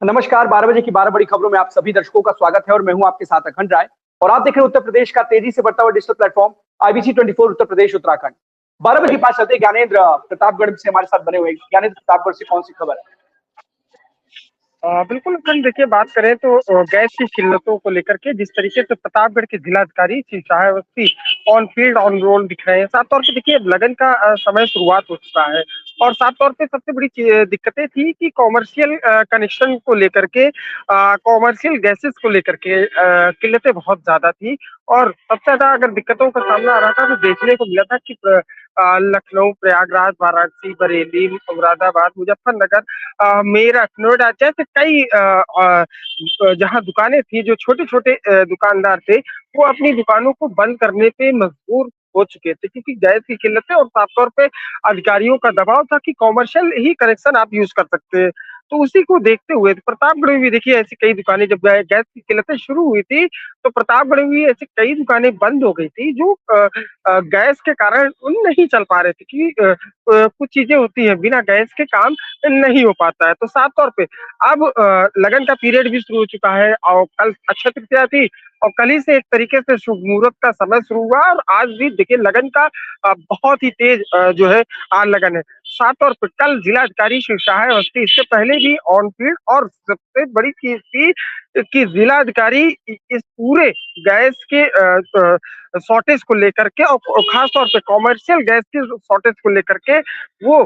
नमस्कार, 12 बजे की 12 बड़ी खबरों में आप सभी दर्शकों का स्वागत है और मैं हूं आपके साथ अखंड राय। और आप देख रहे हैं उत्तर प्रदेश का तेजी से बढ़ता हुआ digital platform IBC 24 Uttar Pradesh Uttarakhand. 12 बजे के पास चलते ज्ञानेंद्र प्रतापगढ़ से हमारे साथ बने हुए। ज्ञानेंद्र, प्रतापगढ़ से कौन सी खबर है? बिल्कुल अखंड, देखिए बात करें तो गैस की किल्लतों को लेकर के जिस तरीके से प्रतापगढ़ के जिलाधिकारी Shri Shah Awasthi on field on roll दिख रहे हैं। साफ तौर पे देखिए अब लगन का समय शुरुआत हो चुका है और साफ तौर पे सबसे बड़ी दिक्कतें थी कि कॉमर्शियल कनेक्शन को लेकर के, कॉमर्शियल गैसेस को लेकर के किल्लतें बहुत ज्यादा थी। और सबसे ज्यादा अगर दिक्कतों का सामना आ रहा था तो देखने को मिला था कि लखनऊ, प्रयागराज, वाराणसी, बरेली, मुरादाबाद, मुजफ्फरनगर, मेरठ, नोएडा जैसे कई जहां दुकानें थी, जो छोटे छोटे दुकानदार थे वो अपनी दुकानों को बंद करने पे मजबूर हो चुके थे, क्योंकि गैस की किल्लत है और साफ तौर पे अधिकारियों का दबाव था कि कॉमर्शियल ही कनेक्शन आप यूज कर सकते हैं। तो उसी को देखते हुए प्रतापगढ़ में भी देखिए ऐसी कई दुकानें, जब गैस की किल्लतें शुरू हुई थी तो प्रतापगढ़ में भी ऐसी कई दुकानें बंद हो गई थी जो गैस के कारण नहीं चल पा रहे थे, क्योंकि कुछ चीजें होती है बिना गैस के काम नहीं हो पाता है। तो साफ तौर पे अब लगन का पीरियड भी शुरू हो चुका है और कल अक्षय तृतीया थी और कल ही से एक तरीके से शुभ मुहूर्त का समय शुरू हुआ और आज भी देखिए लगन का बहुत ही तेज जो है लगन है। साफ तौर पर कल जिलाधिकारी श्री शाह अवस्थी इससे पहले भी ऑन फील्ड, और सबसे बड़ी चीज थी कि जिलाधिकारी इस पूरे गैस के शॉर्टेज को लेकर के और खास तौर पे कॉमर्शियल गैस के शॉर्टेज को लेकर के वो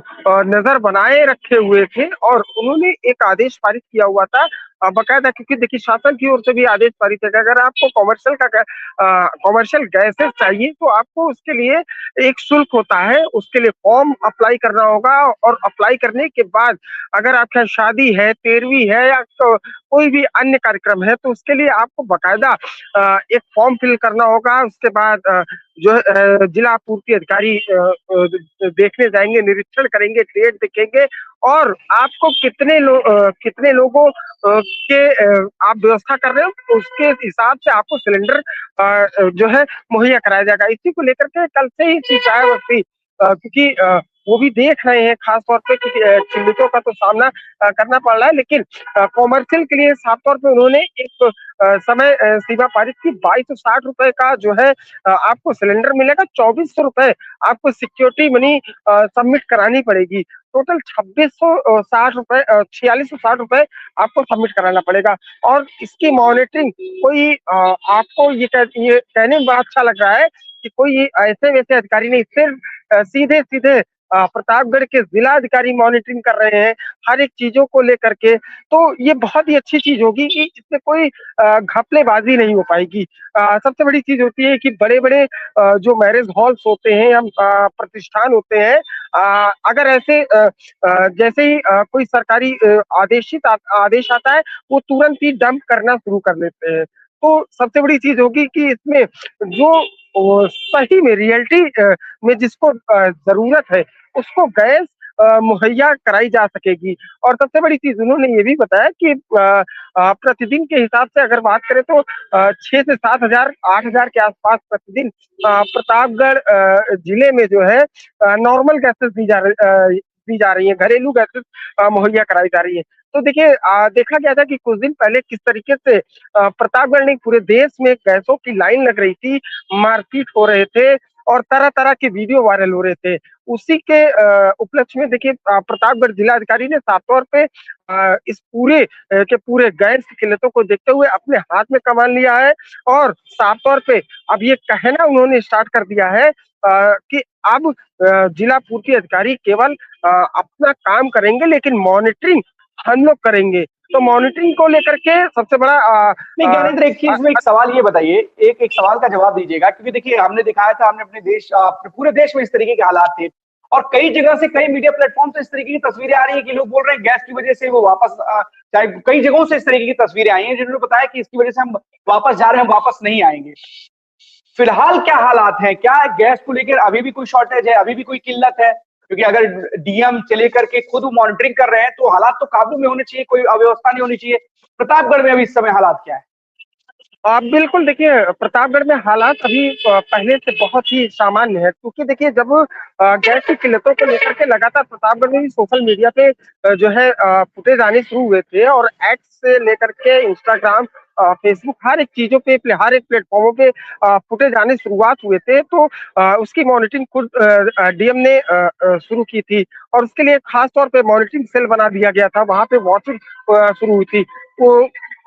नजर बनाए रखे हुए थे और उन्होंने एक आदेश पारित किया हुआ था बकायदा, क्योंकि देखिए शासन की ओर से भी आदेश पारित है कि अगर आपको कॉमर्शियल गैसेस चाहिए तो आपको उसके लिए एक शुल्क होता है, उसके लिए फॉर्म अप्लाई करना होगा और अप्लाई करने के बाद अगर आपके शादी है, 13वीं है या कोई भी अन्य कार्यक्रम है तो उसके लिए आपको बकायदा एक फॉर्म फिल करना होगा। उसके बाद जो जिला आपूर्ति अधिकारी देखने जाएंगे, निरीक्षण करेंगे, डेट देखेंगे और आपको कितने लोगों के आप व्यवस्था कर रहे हो उसके हिसाब से आपको सिलेंडर जो है मुहैया कराया जाएगा। इसी को लेकर के कल से ही सिंचाई, क्योंकि वो भी देख रहे हैं खास तौर पे क्योंकि किल्लतों का तो सामना करना पड़ रहा है, लेकिन कॉमर्शियल के लिए साफ तौर पे उन्होंने एक समय सीमा पारित की। 2260 रुपए का जो है आपको सिलेंडर मिलेगा, 2400 रुपए आपको सिक्योरिटी मनी सबमिट करानी पड़ेगी। टोटल 2660 रुपए, 4660 रुपए आपको सबमिट कराना पड़ेगा। और इसकी मॉनिटरिंग कोई आपको ये कहने में बड़ा अच्छा लग रहा है कि कोई ऐसे वैसे अधिकारी नहीं, सिर्फ सीधे सीधे प्रतापगढ़ के जिला अधिकारी मॉनिटरिंग कर रहे हैं हर एक चीजों को लेकर के। तो ये बहुत ही अच्छी चीज होगी कि इसमें कोई घपलेबाजी नहीं हो पाएगी। सबसे बड़ी चीज होती है कि बड़े बड़े जो मैरिज हॉल्स होते हैं या प्रतिष्ठान होते हैं, अगर ऐसे जैसे ही कोई सरकारी आदेश आता है वो तुरंत ही डंप करना शुरू कर देते हैं। तो सबसे बड़ी चीज होगी कि इसमें जो सही में रियलिटी में जिसको जरूरत है उसको गैस मुहैया कराई जा सकेगी। और सबसे बड़ी चीज उन्होंने ये भी बताया कि प्रतिदिन के हिसाब से अगर बात करें तो 6 से 7 हजार 8 हजार के आसपास प्रतिदिन प्रतापगढ़ जिले में जो है नॉर्मल गैसेस दी जा रही है, घरेलू गैसेस मुहैया कराई जा रही है। तो देखिए देखा गया था कि कुछ दिन पहले किस तरीके से प्रतापगढ़ नहीं पूरे देश में गैसों की लाइन लग रही थी, मारपीट हो रहे थे और तरह तरह के वीडियो वायरल हो रहे थे। उसी के उपलक्ष्य में देखिए प्रतापगढ़ जिलाधिकारी ने साफ तौर पे इस पूरे के पूरे गैस की किल्लतों को देखते हुए अपने हाथ में कमान लिया है और साफ तौर पे अब ये कहना उन्होंने स्टार्ट कर दिया है कि अब जिला पूर्ति अधिकारी केवल अपना काम करेंगे लेकिन मॉनिटरिंग हम लोग करेंगे। तो मॉनिटरिंग को लेकर के सबसे बड़ा नहीं ज्ञानेंद्र, एक चीज में एक सवाल ये बताइए, एक सवाल का जवाब दीजिएगा, क्योंकि देखिए हमने दिखाया था, हमने अपने पूरे देश में इस तरीके के हालात थे और कई जगह से कई मीडिया प्लेटफॉर्म से इस तरीके की तस्वीरें आ रही है कि लोग बोल रहे हैं गैस की वजह से वो वापस चाहे कई जगहों से इस तरीके की तस्वीरें आई हैं जिन्होंने बताया कि इसकी वजह से हम वापस जा रहे हैं, हम वापस नहीं आएंगे। फिलहाल क्या हालात हैं? क्या गैस को लेकर अभी भी कोई शॉर्टेज है, अभी भी कोई किल्लत है? क्योंकि अगर डीएम चले करके खुद मॉनिटरिंग कर रहे हैं तो हालात तो काबू में होने चाहिए, कोई अव्यवस्था नहीं होनी चाहिए। प्रतापगढ़ में अभी इस समय हालात क्या है? बिल्कुल देखिए, प्रतापगढ़ में हालात अभी पहले से बहुत ही सामान्य है, क्योंकि देखिए जब गैस की किल्लतों को लेकर के लगातार प्रतापगढ़ में भी सोशल मीडिया पे जो है फुटेज आने शुरू हुए थे, और एक्स से लेकर के इंस्टाग्राम, फेसबुक, हर एक चीजों पे, हर एक प्लेटफॉर्मों पे फुटेज आने शुरुआत हुए थे, तो उसकी मॉनिटरिंग खुद डीएम ने शुरू की थी, और उसके लिए खास तौर पे मॉनिटरिंग सेल बना दिया गया था, वहां पे वॉचिंग शुरू हुई थी। वो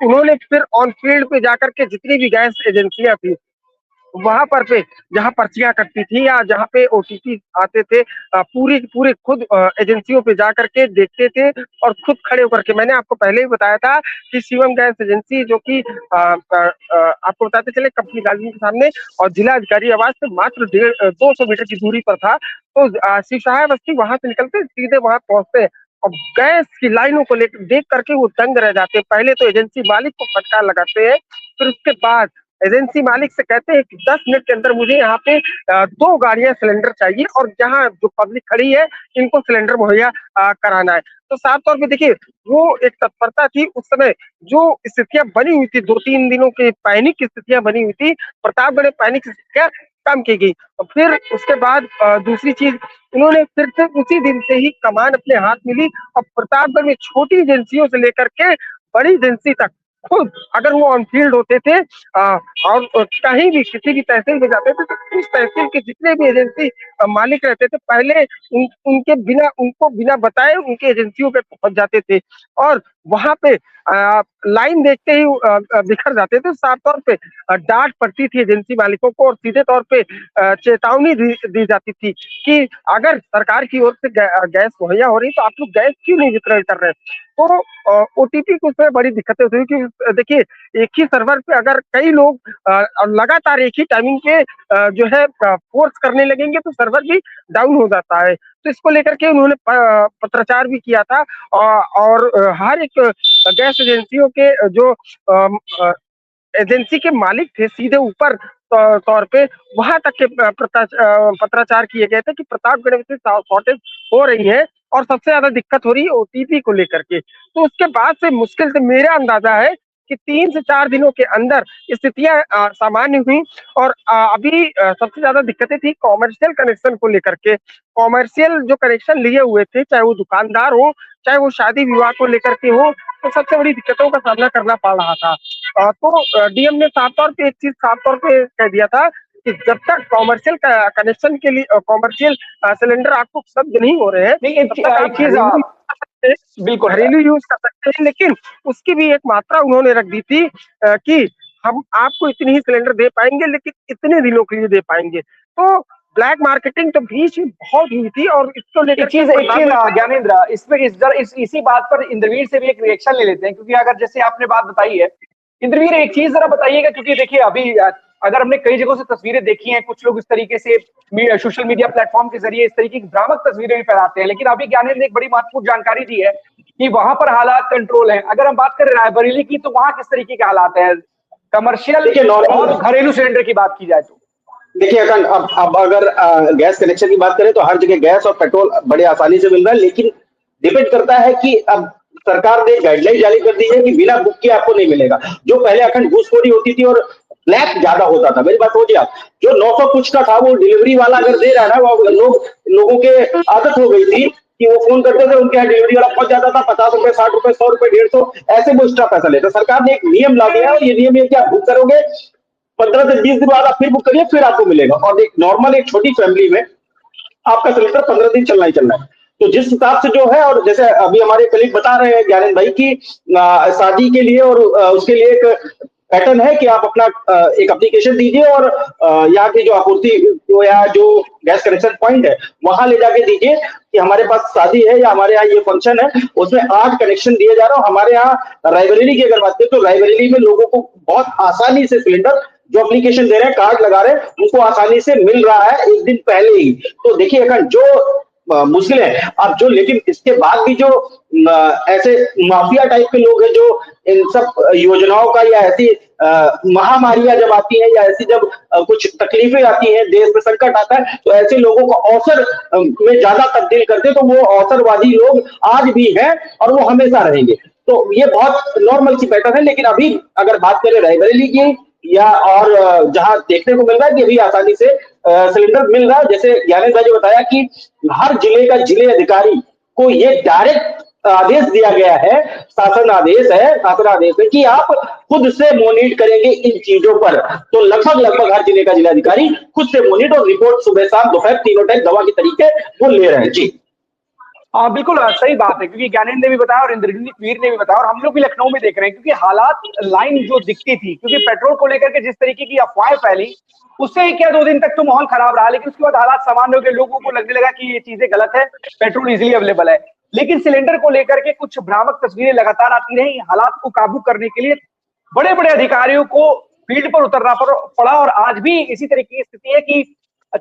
उन्होंने फिर ऑन फील्ड पे जाकर के जितनी भी गैस एजेंसियां थी वहां पर पे, जहां पर्चियां कटती थी या जहां पे ओटीपी आते थे, पूरी पूरे खुद एजेंसियों पे जा करके देखते थे, और खुद खड़े होकर के, मैंने आपको पहले ही बताया था कि शिवम गैस एजेंसी जो कि आपको बताते चले कंपनी गाजी के सामने और जिला अधिकारी आवास से मात्र 200 मीटर की दूरी पर था, तो शिव सहाय बस्ती वहां से निकलते सीधे वहां पहुंचते हैं, और गैस की लाइनों को लेकर देख करके वो दंग रह जाते हैं। पहले तो एजेंसी मालिक को फटकार लगाते हैं, फिर उसके बाद एजेंसी मालिक से कहते हैं कि 10 मिनट के अंदर मुझे यहाँ पे 2 गाड़ियां सिलेंडर चाहिए, और जहाँ जो पब्लिक खड़ी है इनको सिलेंडर मुहैया कराना है। तो साफ तौर पे देखिए, वो एक तत्परता थी उस समय, जो स्थितियां बनी हुई थी, 2-3 दिनों की पैनिक की स्थितियां बनी हुई थी, प्रतापगढ़ में पैनिक की स्थितियां कम की गई। और फिर उसके बाद दूसरी चीज, उन्होंने फिर से उसी दिन से ही कमान अपने हाथ मिली, और प्रतापगढ़ में छोटी एजेंसियों से लेकर के बड़ी एजेंसी तक खुद अगर वो ऑन फील्ड होते थे, और कहीं भी किसी भी तहसील में जाते थे, तो उस तहसील के जितने भी एजेंसी मालिक रहते थे, पहले उनके बिना, उनको बिना बताए उनके एजेंसियों पे पहुंच जाते थे, और वहां पे लाइन देखते ही बिखर जाते थे। साफ तौर पे डांट पड़ती थी एजेंसी मालिकों को, और सीधे तौर पे चेतावनी दी जाती थी कि अगर सरकार की ओर से गैस मुहैया हो रही तो आप लोग गैस क्यों नहीं वितरण कर रहे। तो ओटीपी को उसमें बड़ी दिक्कतें होती है, कि देखिए एक ही सर्वर पे अगर कई लोग लगातार एक ही टाइमिंग पे जो है फोर्स करने लगेंगे, तो सर्वर भी डाउन हो जाता है। तो इसको लेकर के उन्होंने पत्राचार भी किया था, और हर एक गैस एजेंसियों के जो एजेंसी के मालिक थे सीधे ऊपर तौर पे, वहां तक के पत्राचार किए गए थे कि प्रतापगढ़ में शॉर्टेज हो रही है, और सबसे ज्यादा दिक्कत हो रही है ओटीपी को लेकर के। तो उसके बाद से मुश्किल से मेरा अंदाजा है कि 3 से 4 दिनों के अंदर स्थितियां सामान्य हुई, और अभी सबसे ज्यादा दिक्कतें थी कॉमर्शियल कनेक्शन को लेकर के। कॉमर्शियल जो कनेक्शन लिए हुए थे, चाहे वो दुकानदार हो, चाहे वो शादी विवाह को लेकर के हो, तो सबसे बड़ी दिक्कतों का सामना करना पड़ रहा था। तो डीएम ने साफ तौर पे एक चीज साफ तौर पे कह दिया था कि जब तक कॉमर्शियल कनेक्शन के लिए कॉमर्शियल सिलेंडर आपको उपलब्ध नहीं हो रहे हैं, नहीं, तब तक आप बिल्कुल घरेलू यूज कर सकते हैं, लेकिन उसकी भी एक मात्रा उन्होंने रख दी थी कि हम आपको इतनी ही सिलेंडर दे पाएंगे, लेकिन इतने दिनों के लिए दे पाएंगे। तो ब्लैक मार्केटिंग तो बीच में बहुत हुई थी, और इसको लेकर एक चीज ज्ञानेंद्र, इसमें इसी बात पर इंद्रवीर से भी एक रिएक्शन ले लेते हैं, क्योंकि अगर जैसे आपने बात बताई है, इंद्रवीर एक चीज जरा बताइएगा, क्योंकि देखिए अभी अगर हमने कई जगहों से तस्वीरें देखी हैं, कुछ लोग इस तरीके से सोशल मीडिया प्लेटफॉर्म के जरिए इस तरीके की भ्रामक तस्वीरें भी फैलाते हैं, लेकिन अभी ज्ञानेंद्र ने एक बड़ी महत्वपूर्ण जानकारी दी है कि वहां पर हालात कंट्रोल है। अगर हम बात करें रायबरेली की, तो वहां किस तरीके के हालात है कमर्शियल और घरेलू सिलेंडर की बात की जाए तो? देखिए अखंड, अब अगर गैस कनेक्शन की बात करें तो हर जगह गैस और पेट्रोल बड़े आसानी से मिल रहा है, लेकिन डिपेंड करता है कि अब सरकार ने गाइडलाइन जारी कर दी है कि बिना बुक किए आपको नहीं मिलेगा। जो पहले अखंड घूसखोरी होती थी और ब्लैक ज्यादा होता था, मेरी बात सोचिए आप, जो 900 कुछ का था वो डिलीवरी वाला अगर दे रहा है ना, वो लोगों के आदत हो गई थी कि वो फोन करते थे, उनके यहाँ डिलीवरी वाला पहुंच जाता था, 50 रुपए, 60 रुपए, 100 रुपए, 150, ऐसे वो एक्स्ट्रा पैसा लेता। सरकार ने एक नियम ला दिया है, और ये नियम है कि आप बुक करोगे 15 से 20 दिन बाद आप फिर बुक करिए, फिर आपको मिलेगा। और एक नॉर्मल एक छोटी फैमिली में आपका सिलेंडर 15 दिन चलना ही चलना है। तो जिस हिसाब से जो है, और जैसे अभी हमारे कलीग बता रहे हैं ज्ञानेंद्र भाई की शादी के लिए और उसके लिए एक पैटर्न है कि आप अपना एक एप्लीकेशन दीजिए, और यहाँ की जो आपूर्ति या जो गैस कनेक्शन पॉइंट है वहां ले जाके दीजिए कि हमारे पास शादी है या हमारे यहाँ ये फंक्शन है, उसमें 8 कनेक्शन दिए जा रहा है। हमारे यहाँ रायबरेली की अगर बात करें तो रायबरेली में लोगों को बहुत आसानी से सिलेंडर, जो एप्लीकेशन दे रहे हैं, कार्ड लगा रहे हैं, उनको आसानी से मिल रहा है एक दिन पहले ही। तो देखिए अगर जो मुश्किल है अब जो, लेकिन इसके बाद भी जो ऐसे माफिया टाइप के लोग हैं जो इन सब योजनाओं का, या ऐसी महामारियां जब आती हैं, या ऐसी जब कुछ तकलीफें आती हैं, देश में संकट आता है, तो ऐसे लोगों को अवसर में ज्यादा तब्दील करते, तो वो अवसरवादी लोग आज भी हैं और वो हमेशा रहेंगे। तो ये बहुत नॉर्मल सी पैटर्न है। लेकिन अभी अगर बात करें रायबरेली की, या और जहां देखने को मिल रहा है कि अभी आसानी से सिलेंडर मिल रहा है। जैसे ज्ञानेंद्र भाई ने बताया कि हर जिले का जिले अधिकारी को ये डायरेक्ट आदेश दिया गया है, शासन आदेश है कि आप खुद से मोनिट करेंगे इन चीजों पर। तो लगभग लगभग हर जिले का जिलाधिकारी खुद से मोनिट और रिपोर्ट सुबह शाम दोपहर तीनों टाइम दवा के तरीके वो ले रहे हैं। जी हाँ बिल्कुल सही बात है, क्योंकि ज्ञानेंद्र ने भी बताया और इंद्रजीत वीर ने भी बताया और हम लोग भी लखनऊ में देख रहे हैं, क्योंकि हालात लाइन जो दिखती थी, क्योंकि पेट्रोल को लेकर के जिस तरीके की अफवाहें फैली उससे क्या 2 दिन तक तो माहौल खराब रहा, लेकिन उसके बाद हालात सामान्य हो गए, लोगों को लगने लगा कि ये चीजें गलत है, पेट्रोल इजिली अवेलेबल है। लेकिन सिलेंडर को लेकर के कुछ भ्रामक तस्वीरें लगातार आती रही। हालात को काबू करने के लिए बड़े बड़े अधिकारियों को फील्ड पर उतरना पड़ा और आज भी इसी तरीके की स्थिति है कि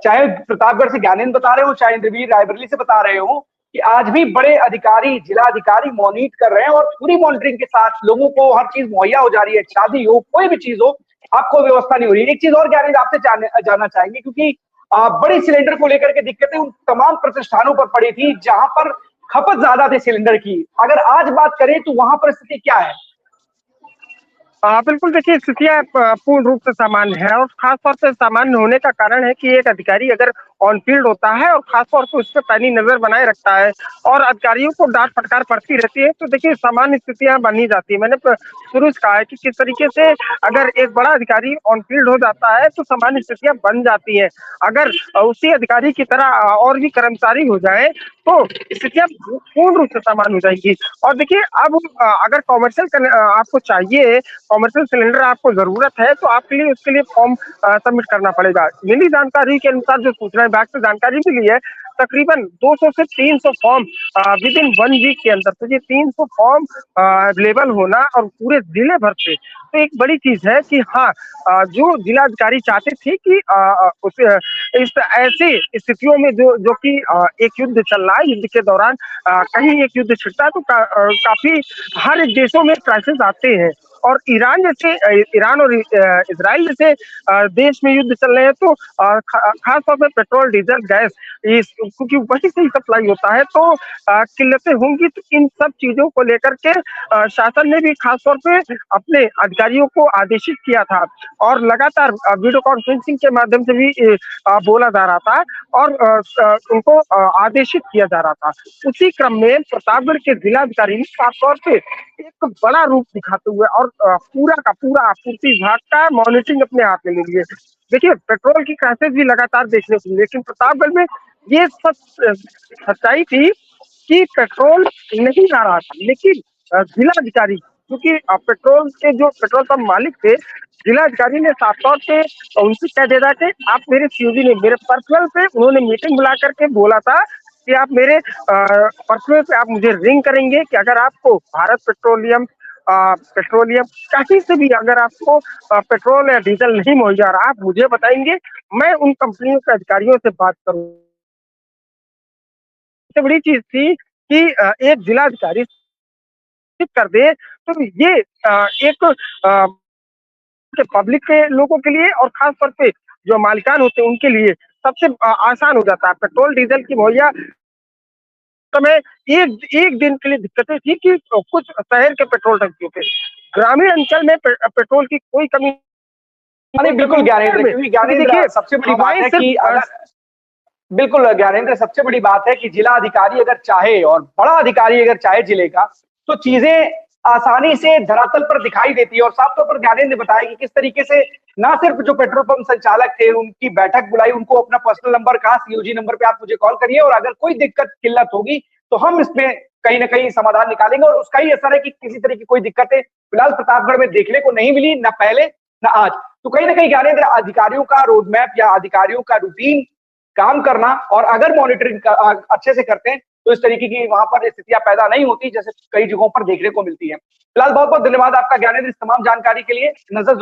चाहे प्रतापगढ़ से ज्ञानेंद्र बता रहे हो, चाहे इंद्रवीर रायबरेली से बता रहे हो, कि आज भी बड़े अधिकारी, जिला अधिकारी मॉनिटर कर रहे हैं और पूरी मॉनिटरिंग के साथ लोगों को हर चीज मुहैया हो जा रही है। शादी हो, कोई भी चीज हो, आपको व्यवस्था नहीं हो रही है। एक चीज और ज्ञानेंद्र आपसे जानना चाहेंगे, क्योंकि बड़ी सिलेंडर को लेकर के दिक्कतें उन तमाम प्रतिष्ठानों पर पड़ी थी जहां पर खपत ज्यादा थी सिलेंडर की। अगर आज बात करें तो वहां पर स्थिति क्या है? बिल्कुल, देखिए स्थितियाँ पूर्ण रूप से सामान्य है और खास तौर से सामान्य होने का कारण है कि एक अधिकारी अगर ऑन फील्ड होता है और खास तौर से उस पर पैनी नजर बनाए रखता है और अधिकारियों को डांट फटकार पड़ती रहती है, तो देखिए सामान्य स्थितियां बनी जाती है। मैंने शुरू से कहा है कि किस तरीके से अगर एक बड़ा अधिकारी ऑन फील्ड हो जाता है तो सामान्य स्थितियां बन जाती है। अगर उसी अधिकारी की तरह और भी कर्मचारी हो जाए तो स्थितियां पूर्ण रूप से सामान्य हो जाएंगी। और देखिए अब अगर कॉमर्शियल आपको चाहिए, कॉमर्शियल सिलेंडर आपको जरूरत है, तो आपके लिए उसके लिए फॉर्म सबमिट करना पड़ेगा। मिली जानकारी के अनुसार, जो सूचना विभाग से जानकारी मिली है, तकरीबन 200 से 300 फॉर्म विद इन 1 वीक के अंदर। तो ये 300 फॉर्म अवेलेबल होना और पूरे जिले भर से, तो एक बड़ी चीज है कि हाँ, जो जिलाधिकारी चाहते थे कि उस इस ऐसी स्थितियों में जो कि एक युद्ध चल रहा है, युद्ध के दौरान कहीं एक युद्ध छिड़ता है तो काफी हर एक देशों में क्राइसिस आते हैं और ईरान और इजराइल जैसे देश में युद्ध चल रहे हैं, तो खास तौर पे पेट्रोल, डीजल, गैस, क्योंकि वहीं से ही सप्लाई होता है, तो किल्लतें होंगी। तो इन सब चीजों को लेकर के शासन ने भी खास तौर पे अपने अधिकारियों को आदेशित किया था और लगातार वीडियो कॉन्फ्रेंसिंग के माध्यम से भी बोला जा रहा था और उनको आदेशित किया जा रहा था। उसी क्रम में प्रतापगढ़ के जिलाधिकारी ने खास तौर पे एक बड़ा रूप दिखाते हुए और पूरा का पूरा आपूर्ति विभाग का मॉनिटरिंग अपने हाथ में ले लिए। देखिए पेट्रोल की क्राइसिस भी लगातार देखने को, लेकिन प्रतापगढ़ में ये सब सच्चाई थी कि पेट्रोल नहीं आ रहा था, लेकिन जिलाधिकारी, क्योंकि पेट्रोल के जो पेट्रोल पंप मालिक थे, जिलाधिकारी ने साफ तौर पे उनसे कह दे रहा कि आप मेरे सीओजी ने मेरे पर्सनल पे उन्होंने मीटिंग बुला करके बोला था कि आप मेरे पर्सनल पे आप मुझे रिंग करेंगे कि अगर आपको भारत पेट्रोलियम कहीं से भी अगर आपको पेट्रोल या डीजल नहीं मुहैया रहा, आप मुझे बताएंगे, मैं उन कंपनियों के अधिकारियों से बात करूँ। सबसे बड़ी चीज थी कि एक जिलाधिकारी कर दे, तो ये एक पब्लिक के लोगों के लिए और खास तौर पे जो मालिकान होते हैं उनके लिए सबसे आसान हो जाता है। पेट्रोल डीजल की मुहैया समय एक दिन के लिए दिक्कतें थी कि कुछ शहर के पेट्रोल टंकियों पे, ग्रामीण अंचल में पेट्रोल की कोई कमी नहीं। बिल्कुल ज्ञानेंद्र, क्योंकि ज्ञानेंद्र सबसे बड़ी बात है कि अगर बिल्कुल ज्ञानेंद्र सबसे बड़ी बात है कि जिला अधिकारी अगर चाहे और बड़ा अधिकारी अगर चाहे जिले का, तो चीजें आसानी से धरातल पर दिखाई देती है। और साफ तौर पर ज्ञानेंद्र ने बताया कि किस तरीके से ना सिर्फ जो पेट्रोल पंप संचालक थे उनकी बैठक बुलाई, उनको अपना पर्सनल नंबर कहा, सीओजी नंबर पे आप मुझे कॉल करिए और अगर कोई दिक्कत किल्लत होगी तो हम इसमें कहीं ना कहीं समाधान निकालेंगे। और उसका ही असर है कि किसी तरह की कोई दिक्कतें फिलहाल प्रतापगढ़ में देखने को नहीं मिली, ना पहले ना आज। तो कहीं ना कहीं ज्ञानेंद्र अधिकारियों का रोडमैप या अधिकारियों का रूटीन काम करना और अगर मॉनिटरिंग अच्छे से करते हैं तो इस तरीके की वहां पर स्थितियां पैदा नहीं होती जैसे कई जगहों पर देखने को मिलती है। फिलहाल बहुत बहुत धन्यवाद आपका ज्ञानेंद्र इस तमाम जानकारी के लिए। नजर